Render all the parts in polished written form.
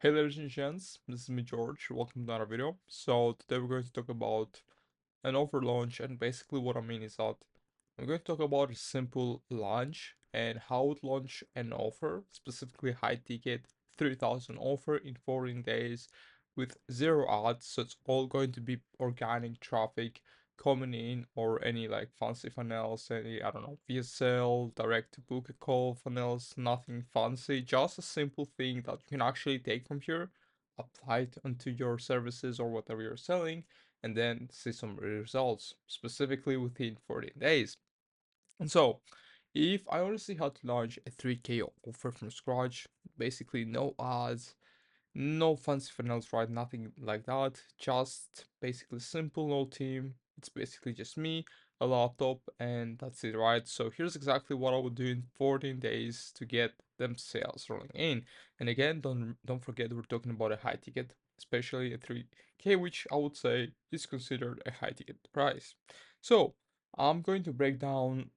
Hey ladies and gents, this is me George, welcome to another video. So today we're going to talk about an offer launch, and basically what I mean is that I'm going to talk about a simple launch and how to launch an offer, specifically high ticket 3000 offer in 14 days with zero ads. So it's all going to be organic traffic coming in, or any like fancy funnels, any I don't know, VSL, direct to book a call funnels, nothing fancy, just a simple thing that you can actually take from here, apply it onto your services or whatever you're selling, and then see some results, specifically within 14 days. And so, if I honestly had to launch a 3K offer from scratch, basically no ads, no fancy funnels, right? Nothing like that. Just basically simple, no team. It's basically just me, a laptop, and that's it, right? So here's exactly what I would do in 14 days to get them sales rolling in. And again, don't forget we're talking about a high ticket, especially a 3K, which I would say is considered a high ticket price. So I'm going to break down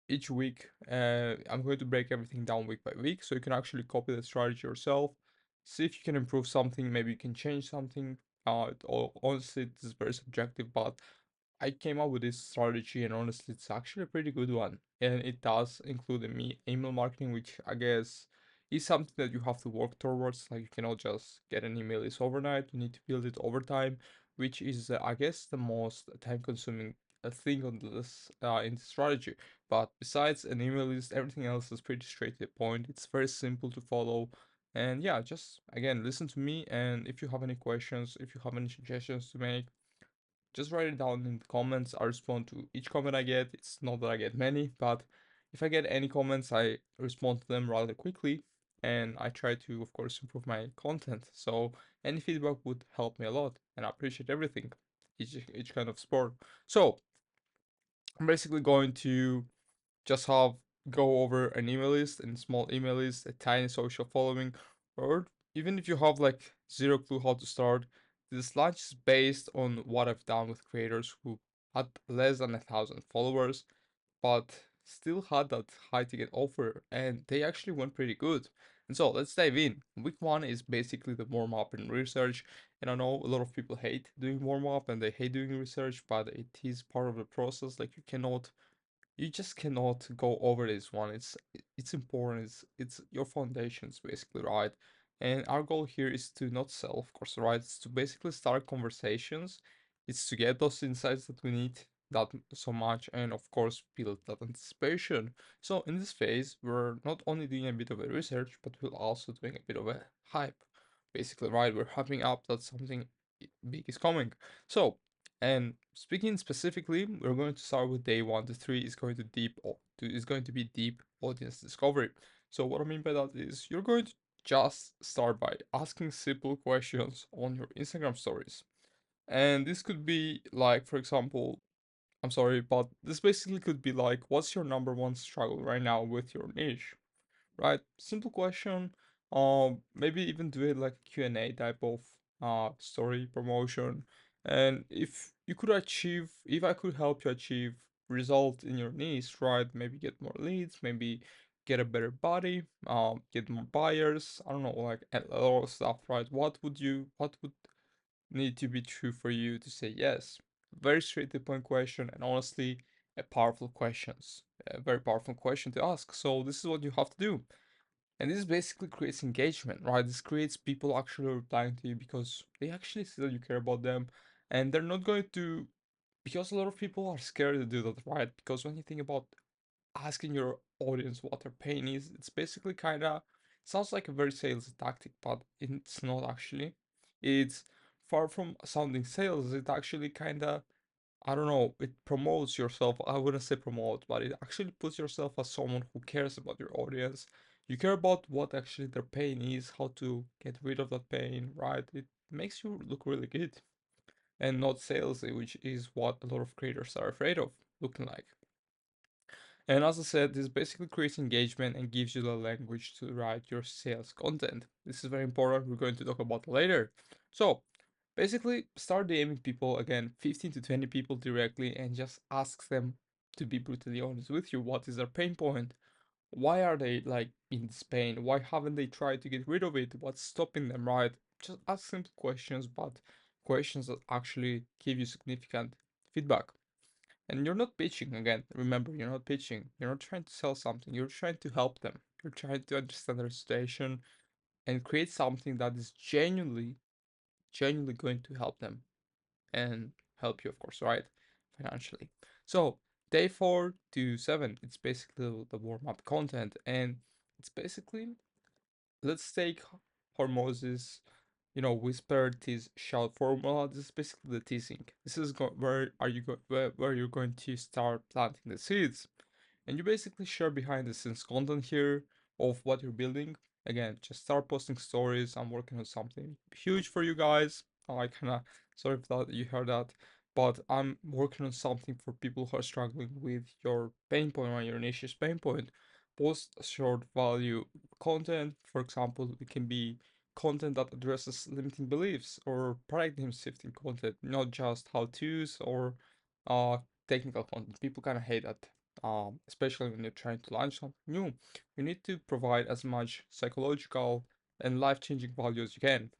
each week. I'm going to break everything down week by week, so you can actually copy the strategy yourself, see if you can improve something, maybe you can change something. Honestly, this is very subjective, but I came up with this strategy, and honestly, it's actually a pretty good one. And it does include email marketing, which I guess is something that you have to work towards. Like, you cannot just get an email list overnight. You need to build it over time, which is, I guess, the most time-consuming thing on this in the strategy. But besides an email list, everything else is pretty straight to the point. It's very simple to follow. And yeah, just again, listen to me. And if you have any questions, if you have any suggestions to make, just write it down in the comments. I respond to each comment I get. It's not that I get many, but if I get any comments, I respond to them rather quickly. And I try to, of course, improve my content. So any feedback would help me a lot. And I appreciate everything, each kind of sport. So I'm basically going to just have go over an email list and small email list, a tiny social following, or even if you have like zero clue how to start, this launch is based on what I've done with creators who had less than 1,000 followers, but still had that high ticket offer, and they actually went pretty good. And so let's dive in. Week one is basically the warm up and research. And I know a lot of people hate doing warm up and they hate doing research, but it is part of the process. Like, you just cannot go over this one. It's important. It's your foundations basically, right? And our goal here is to not sell, of course, right? It's to basically start conversations. It's to get those insights that we need that so much, and of course build that anticipation. So in this phase, we're not only doing a bit of a research, but we're also doing a bit of a hype, basically, right? We're hyping up that something big is coming. So, and speaking specifically, we're going to start with day 1 to 3 is going to is going to be deep audience discovery. So what I mean by that is you're going to just start by asking simple questions on your Instagram stories. And this could be like, for example, I'm sorry, but this basically could be like, what's your number one struggle right now with your niche? Right? Simple question. Maybe even do it like a Q&A type of story promotion. And if I could help you achieve result in your niche, right? Maybe get more leads, maybe get a better body, get more buyers. I don't know, like a lot of stuff, right? What would need to be true for you to say yes? Very straight to the point question, and honestly, a powerful questions. A very powerful question to ask. So this is what you have to do. And this basically creates engagement, right? This creates people actually replying to you because they actually see that you care about them, and they're not going to, because a lot of people are scared to do that, right? Because when you think about asking your audience what their pain is, it's basically kind of sounds like a very sales tactic, but it's not actually. It's far from sounding sales. It actually kind of, I don't know, it promotes yourself. I wouldn't say promote, but it actually puts yourself as someone who cares about your audience. You care about what actually their pain is, how to get rid of that pain, right? It makes you look really good and not salesy, which is what a lot of creators are afraid of looking like. And as I said, this basically creates engagement and gives you the language to write your sales content. This is very important. We're going to talk about later. So, basically, start DMing people again, 15 to 20 people directly, and just ask them to be brutally honest with you. What is their pain point? Why are they like in this pain? Why haven't they tried to get rid of it? What's stopping them, right? Just ask simple questions, but questions that actually give you significant feedback. And you're not pitching again. Remember, you're not pitching. You're not trying to sell something. You're trying to help them. You're trying to understand their situation and create something that is genuinely going to help them and help you, of course, right? Financially. So, day 4 to 7, it's basically the warm up content. And it's basically, let's take Hormoz's, whisper, tease, shout formula. This is basically the teasing. This is where you're going to start planting the seeds. And you basically share behind the scenes content here of what you're building. Again, just start posting stories. I'm working on something huge for you guys. I kinda sorry if that you heard that, but I'm working on something for people who are struggling with your pain point or your niche's pain point. Post short value content. For example, it can be content that addresses limiting beliefs or paradigm shifting content, not just how to's or uh technical content. People kind of hate that, especially when you're trying to launch something new. You need to provide as much psychological and life-changing value as you can.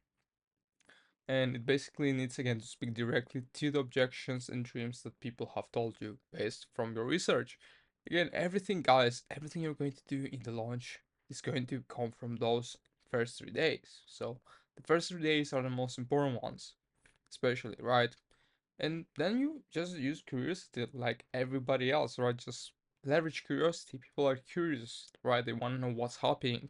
And it basically needs again to speak directly to the objections and dreams that people have told you based from your research. Again, everything, guys, everything you're going to do in the launch is going to come from those first 3 days. So the first 3 days are the most important ones, especially, right? And then you just use curiosity like everybody else, right? Just leverage curiosity. People are curious, right? They want to know what's happening.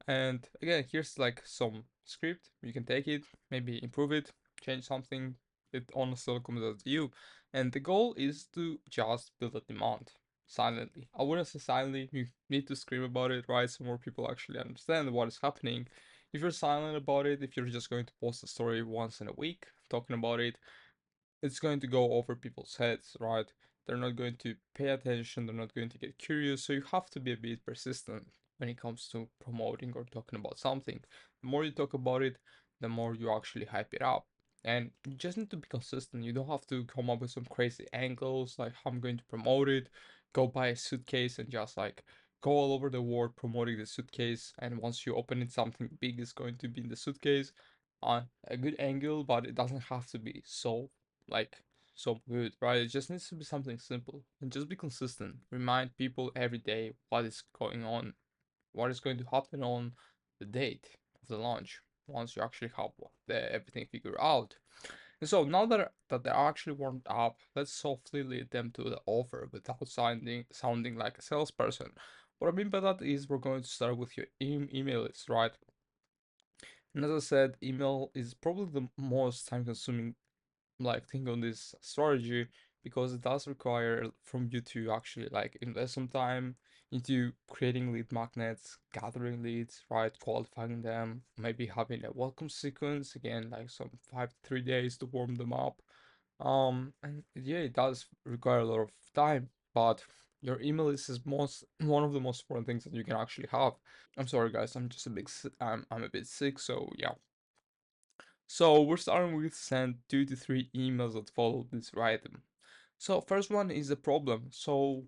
And again, here's like some script. You can take it, maybe improve it, change something. It honestly comes out to you. And the goal is to just build a demand silently. I wouldn't say silently, you need to scream about it, right? So more people actually understand what is happening. If you're silent about it, if you're just going to post a story once in a week talking about it, it's going to go over people's heads, right? They're not going to pay attention, they're not going to get curious, so you have to be a bit persistent when it comes to promoting or talking about something. The more you talk about it, the more you actually hype it up. And you just need to be consistent. You don't have to come up with some crazy angles like how I'm going to promote it, go buy a suitcase and just like go all over the world promoting the suitcase. And once you open it, something big is going to be in the suitcase on a good angle, but it doesn't have to be like so good, right? It just needs to be something simple and just be consistent. Remind people every day what is going on, what is going to happen on the date of the launch once you actually have everything figured out. And so now that they're actually warmed up, let's softly lead them to the offer without sounding like a salesperson. What I mean by that is we're going to start with your email list, right? And as I said, email is probably the most time consuming like think on this strategy because it does require from you to actually like invest some time into creating lead magnets, gathering leads, right, qualifying them, maybe having a welcome sequence again, like some 5 to 3 days to warm them up. And yeah, it does require a lot of time, but your email list is most one of the most important things that you can actually have. I'm sorry guys, I'm just a bit I'm a bit sick, so yeah. So we're starting with send 2 to 3 emails that follow this rhythm. So first one is the problem. So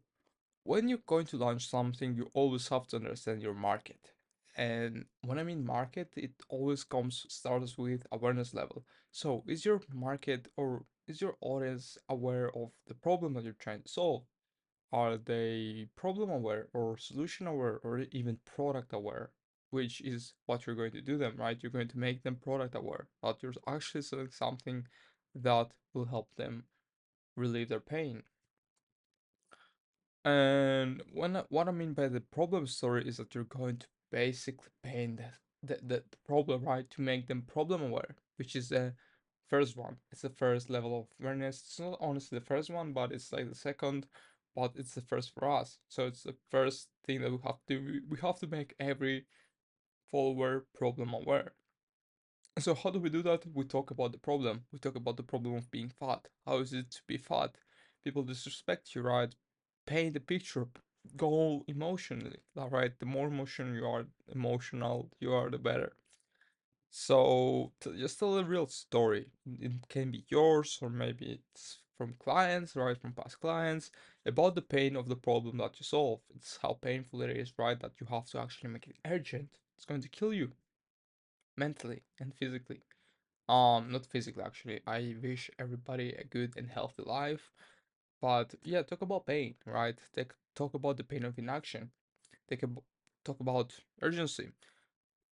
when you're going to launch something, you always have to understand your market. And when I mean market, it always starts with awareness level. So is your market or is your audience aware of the problem that you're trying to solve? Are they problem aware or solution aware or even product aware? Which is what you're going to do them, right? You're going to make them product aware, but you're actually selling something that will help them relieve their pain. And what I mean by the problem story is that you're going to basically paint the problem, right? To make them problem aware, which is the first one. It's the first level of awareness. It's not honestly the first one, but it's like the second, but it's the first for us. So it's the first thing that we have to we have to make every follower problem aware. So how do we do that? We talk about the problem. We talk about the problem of being fat. How is it to be fat? People disrespect you, right? Paint the picture. Go emotionally, all right? The more emotional you are, the better. So just tell a real story. It can be yours, or maybe it's from clients, right, from past clients, about the pain of the problem that you solve. It's how painful it is, right, that you have to actually make it urgent. It's going to kill you mentally and physically. Not physically actually. I wish everybody a good and healthy life. But yeah, talk about pain, right? Talk about the pain of inaction. Take a, talk about urgency.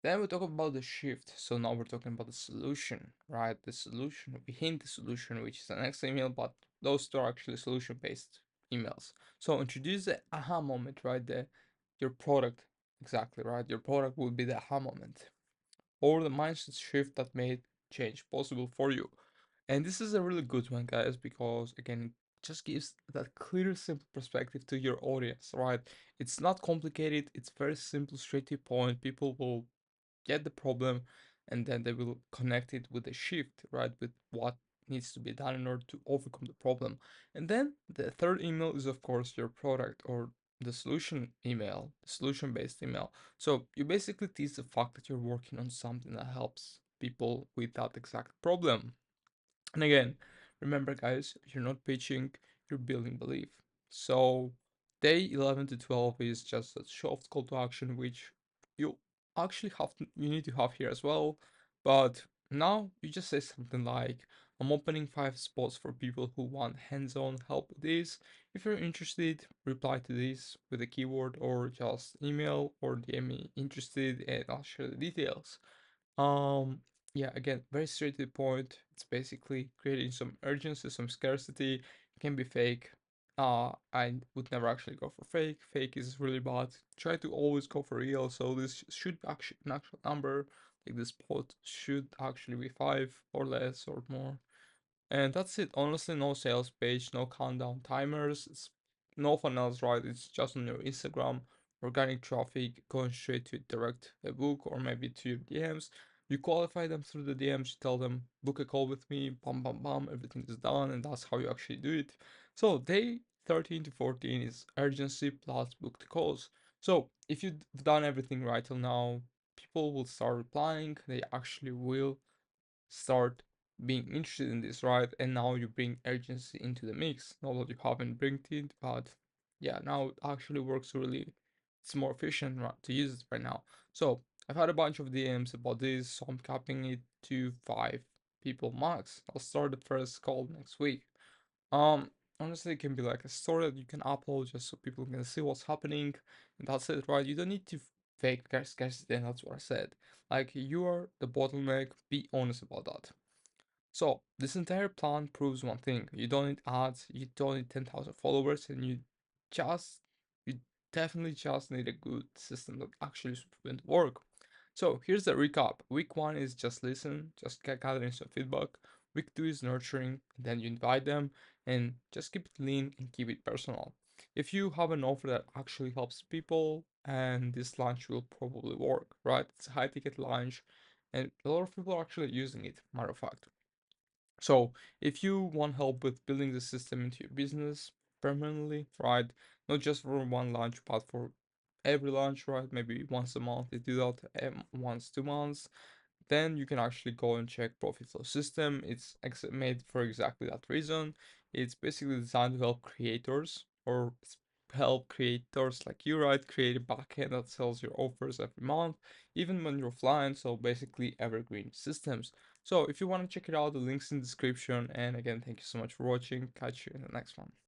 Then we talk about the shift. So now we're talking about the solution, right? The solution behind the solution, which is the next email, but those two are actually solution-based emails. So introduce the aha moment, right? Your product, exactly, right? Your product will be the aha moment or the mindset shift that made change possible for you. And this is a really good one, guys, because again, it just gives that clear, simple perspective to your audience, right? It's not complicated, it's very simple, straight to the point. People will get the problem and then they will connect it with a shift, right? With what needs to be done in order to overcome the problem. And then the third email is, of course, your product or the solution email, the solution based email. So you basically tease the fact that you're working on something that helps people with that exact problem. And again, remember, guys, you're not pitching, you're building belief. So, day 11 to 12 is just a soft call to action, which you actually you need to have here as well. But now you just say something like, I'm opening 5 spots for people who want hands on help with this. If you're interested, reply to this with a keyword or just email or DM me interested and I'll share the details. Um, yeah, again, very straight to the point. It's basically creating some urgency, some scarcity. It can be fake. I would never actually go for fake. Fake is really bad. Try to always go for real. So this should actually an actual number. Like this pot should actually be 5 or less or more. And that's it. Honestly, no sales page, no countdown timers. It's no fun else, right? It's just on your Instagram, organic traffic going straight to direct a book or maybe to your DMs. You qualify them through the DMs, you tell them, book a call with me, bam, bam, bam, everything is done, and that's how you actually do it. So, day 13 to 14 is urgency plus booked calls. So, if you've done everything right till now, people will start replying, they actually will start being interested in this, right? And now you bring urgency into the mix. Not that you haven't bring it, but yeah, now it actually works really. It's more efficient to use it right now. So I've had a bunch of DMs about this, so I'm capping it to 5 people max. I'll start the first call next week. Um, Honestly, it can be like a story that you can upload just so people can see what's happening, and that's it, right? You don't need to fake scarcity, and that's what I said. Like, you are the bottleneck, be honest about that. So, this entire plan proves one thing. You don't need ads, you don't need 10,000 followers, and just, you definitely just need a good system that actually is proven to work. So, here's the recap. Week 1 is just listen, just gathering some feedback. Week 2 is nurturing, and then you invite them, and just keep it lean and keep it personal. If you have an offer that actually helps people, and this launch will probably work, right? It's a high ticket launch, and a lot of people are actually using it, matter of fact. So, if you want help with building the system into your business permanently, right? Not just for one launch, but for every launch, right? Maybe once a month, you do that once, 2 months. Then you can actually go and check Profit Flow System. It's made for exactly that reason. It's basically designed to help creators or help creators like you, right? Create a backend that sells your offers every month, even when you're offline. So basically evergreen systems. So if you want to check it out, the link's in the description. And again, thank you so much for watching. Catch you in the next one.